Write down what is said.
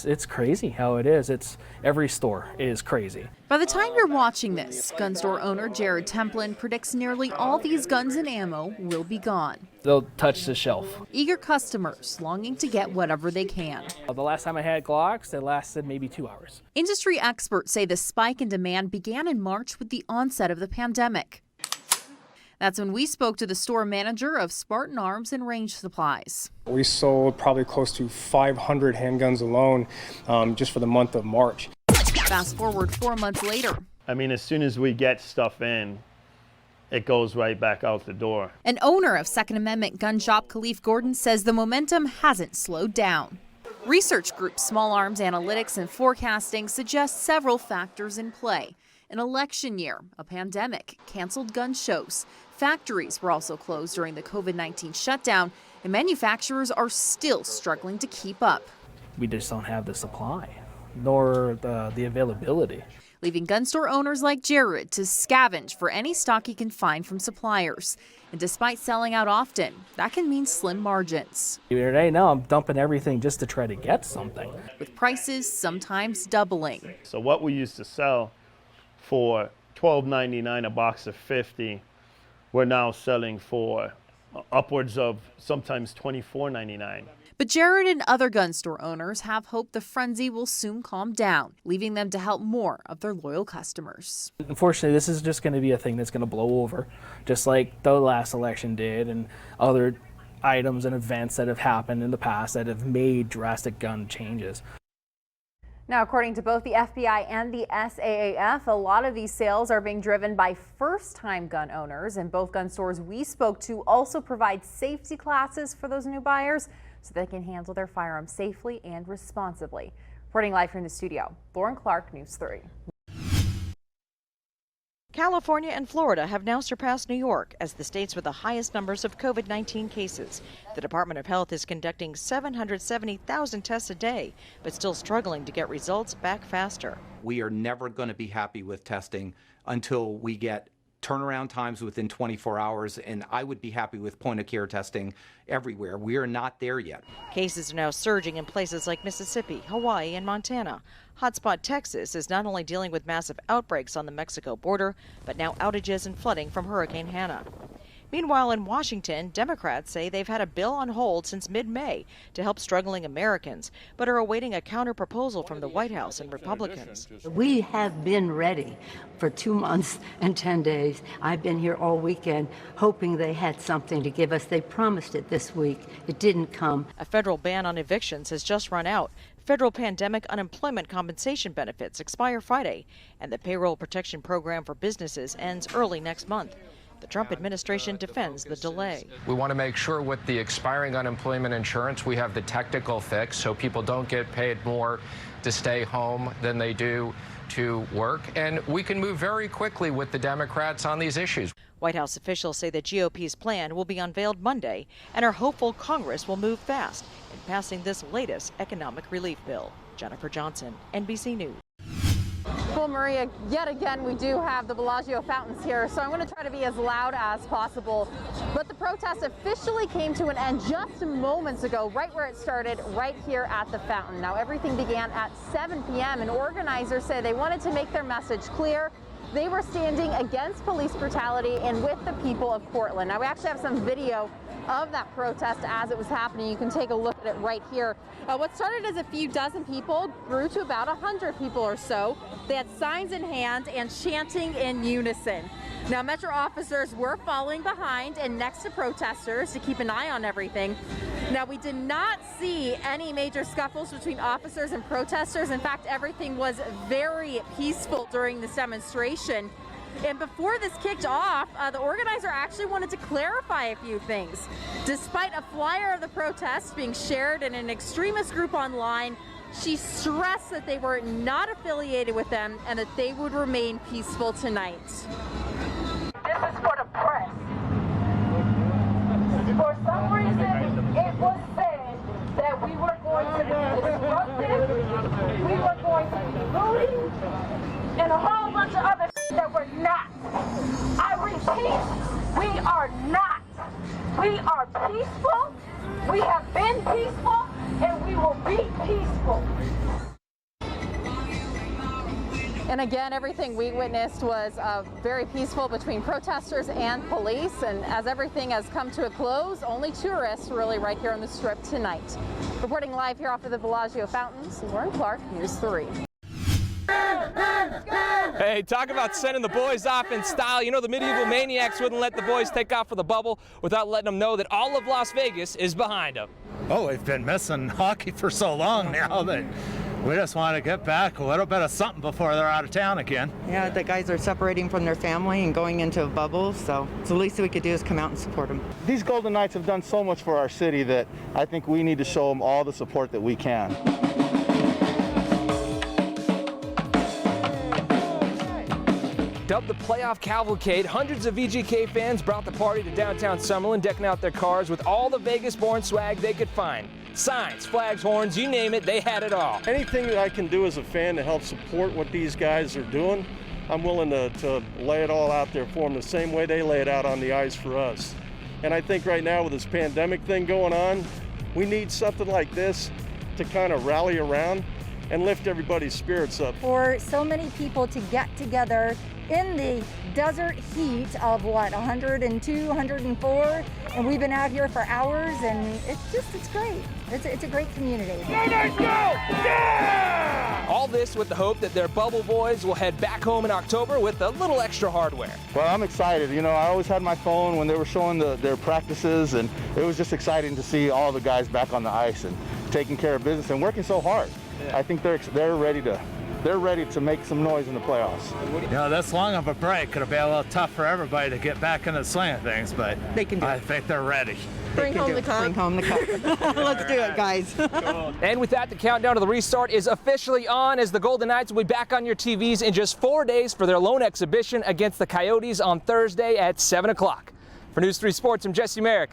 It's crazy how it is. Every store is crazy. By the time you're watching this, gun store owner Jared Templin predicts nearly all these guns and ammo will be gone. They'll touch the shelf. Eager customers longing to get whatever they can. The last time I had Glocks, they lasted maybe 2 hours. Industry experts say the spike in demand began in March with the onset of the pandemic. That's when we spoke to the store manager of Spartan Arms and Range Supplies. We sold probably close to 500 handguns alone just for the month of March. Fast forward 4 months later. I mean, as soon as we get stuff in, it goes right back out the door. An owner of Second Amendment gun shop Khalif Gordon says the momentum hasn't slowed down. Research group Small Arms Analytics and Forecasting suggests several factors in play. An election year, a pandemic, canceled gun shows. Factories were also closed during the COVID-19 shutdown, and manufacturers are still struggling to keep up. We just don't have the supply, nor the availability. Leaving gun store owners like Jared to scavenge for any stock he can find from suppliers. And despite selling out often, that can mean slim margins. Right now, I'm dumping everything just to try to get something. With prices sometimes doubling. So what we used to sell for $12.99 a box of 50, we're now selling for upwards of sometimes $24.99. But Jared and other gun store owners have hope the frenzy will soon calm down, leaving them to help more of their loyal customers. Unfortunately, this is just going to be a thing that's going to blow over, just like the last election did and other items and events that have happened in the past that have made drastic gun changes. Now, according to both the FBI and the SAAF, a lot of these sales are being driven by first-time gun owners, and both gun stores we spoke to also provide safety classes for those new buyers so they can handle their firearms safely and responsibly. Reporting live from the studio, Lauren Clark, News 3. California and Florida have now surpassed New York as the states with the highest numbers of COVID-19 cases. The Department of Health is conducting 770,000 tests a day, but still struggling to get results back faster. We are never going to be happy with testing until we get turnaround times within 24 hours, and I would be happy with point-of-care testing everywhere. We are not there yet. Cases are now surging in places like Mississippi, Hawaii, and Montana. Hotspot Texas is not only dealing with massive outbreaks on the Mexico border, but now outages and flooding from Hurricane Hanna. Meanwhile, in Washington, Democrats say they've had a bill on hold since mid-May to help struggling Americans, but are awaiting a counter-proposal from the White House and Republicans. We have been ready for 2 months and 10 days. I've been here all weekend hoping they had something to give us. They promised it this week. It didn't come. A federal ban on evictions has just run out. Federal pandemic unemployment compensation benefits expire Friday, and the payroll protection program for businesses ends early next month. The Trump administration defends the delay. We want to make sure with the expiring unemployment insurance, we have the technical fix so people don't get paid more to stay home than they do to work. And we can move very quickly with the Democrats on these issues. White House officials say the GOP's plan will be unveiled Monday and are hopeful Congress will move fast in passing this latest economic relief bill. Jennifer Johnson, NBC News. Well, Maria, yet again, we do have the Bellagio fountains here, so I'm going to try to be as loud as possible. But the protest officially came to an end just moments ago, right where it started, right here at the fountain. Now, everything began at 7 p.m., and organizers say they wanted to make their message clear. They were standing against police brutality and with the people of Portland. Now, we actually have some video of that protest as it was happening. You can take a look at it right here. What started as a few dozen people grew to about 100 people or so. They had signs in hand and chanting in unison. Now, Metro officers were following behind and next to protesters to keep an eye on everything. Now, we did not see any major scuffles between officers and protesters. In fact, everything was very peaceful during this demonstration. And before this kicked off, the organizer actually wanted to clarify a few things. Despite a flyer of the protest being shared in an extremist group online, she stressed that they were not affiliated with them and that they would remain peaceful tonight. This is for the press. For some reason, it was said that we were going to be disruptive, we were going to be looting, and a whole bunch of other that we're not. I repeat, we are not. We are peaceful, we have been peaceful, and we will be peaceful. peaceful. And again, everything we witnessed was very peaceful between protesters and police. And as everything has come to a close, only tourists really right here on the Strip tonight. Reporting live here off of the Bellagio Fountains, Lauren Clark, News 3. Hey, talk about sending the boys off in style. You know, the medieval maniacs wouldn't let the boys take off for the bubble without letting them know that all of Las Vegas is behind them. Oh, we've been missing hockey for so long now that we just want to get back a little bit of something before they're out of town again. Yeah, the guys are separating from their family and going into a bubble, so the least we could do is come out and support them. These Golden Knights have done so much for our city that I think we need to show them all the support that we can. Dubbed the Playoff Cavalcade, hundreds of VGK fans brought the party to downtown Summerlin, decking out their cars with all the Vegas-born swag they could find. Signs, flags, horns, you name it, they had it all. Anything that I can do as a fan to help support what these guys are doing, I'm willing to lay it all out there for them the same way they lay it out on the ice for us. And I think right now with this pandemic thing going on, we need something like this to kind of rally around and lift everybody's spirits up. For so many people to get together in the desert heat of what, 102, 104, and we've been out here for hours, and it's great. It's a great community. Yeah! All this with the hope that their bubble boys will head back home in October with a little extra hardware. Well, I'm excited. You know, I always had my phone when they were showing their practices, and it was just exciting to see all the guys back on the ice and taking care of business and working so hard. Yeah. I think they're ready to make some noise in the playoffs. You know, this long of a break could have been a little tough for everybody to get back in the swing of things, but they can do I think they're ready. Bring home the cup. Bring home the cup. Let's do it, guys. And with that, the countdown to the restart is officially on, as the Golden Knights will be back on your TVs in just 4 days for their lone exhibition against the Coyotes on Thursday at 7 o'clock. For News 3 Sports, I'm Jesse Merrick.